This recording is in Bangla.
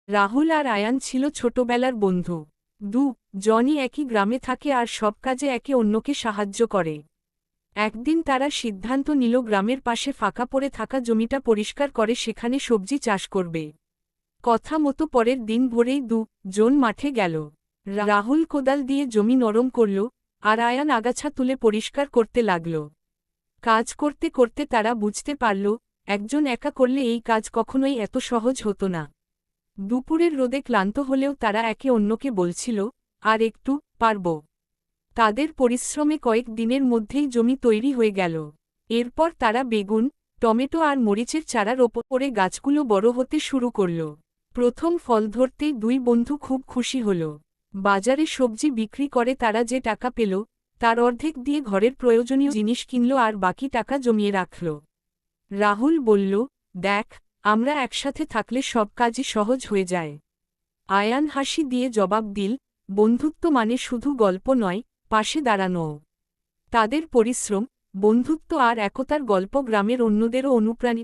রাহুল আর আয়ান ছিল ছোটবেলার বন্ধু। জনই একই গ্রামে থাকে আর সব কাজে একে অন্যকে সাহায্য করে। একদিন তারা সিদ্ধান্ত নিল গ্রামের পাশে ফাঁকা পড়ে থাকা জমিটা পরিষ্কার করে সেখানে সবজি চাষ করবে। কথা মতো পরের দিন ভোরেই জন মাঠে গেল। রাহুল কোদাল দিয়ে জমি নরম করল, আর আয়ান আগাছা তুলে পরিষ্কার করতে লাগল। কাজ করতে করতে তারা বুঝতে পারল, একজন একা করলে এই কাজ কখনোই এত সহজ হতো না। দুপুরের রোদে ক্লান্ত হলেও তারা একে অন্যকে বলছিল, আর একটু, পারব। তাদের পরিশ্রমে কয়েক দিনের মধ্যেই জমি তৈরি হয়ে গেল। এরপর তারা বেগুন, টমেটো আর মরিচের চারার ওপরে গাছগুলো বড় হতে শুরু করল। প্রথম ফল ধরতেই দুই বন্ধু খুব খুশি হল। বাজারে সবজি বিক্রি করে তারা যে টাকা পেল, তার অর্ধেক দিয়ে ঘরের প্রয়োজনীয় জিনিস কিনল আর বাকি টাকা জমিয়ে রাখল। রাহুল বলল, দেখ, আমরা একসাথে থাকলে সব কাজই সহজ হয়ে যায়। আয়ান হাসি দিয়ে জবাব দিল, বন্ধুত্ব মানে শুধু গল্প নয়, পাশে দাঁড়ানোও। তাদের পরিশ্রম, বন্ধুত্ব আর একতার গল্প গ্রামের অন্যদেরও অনুপ্রাণিত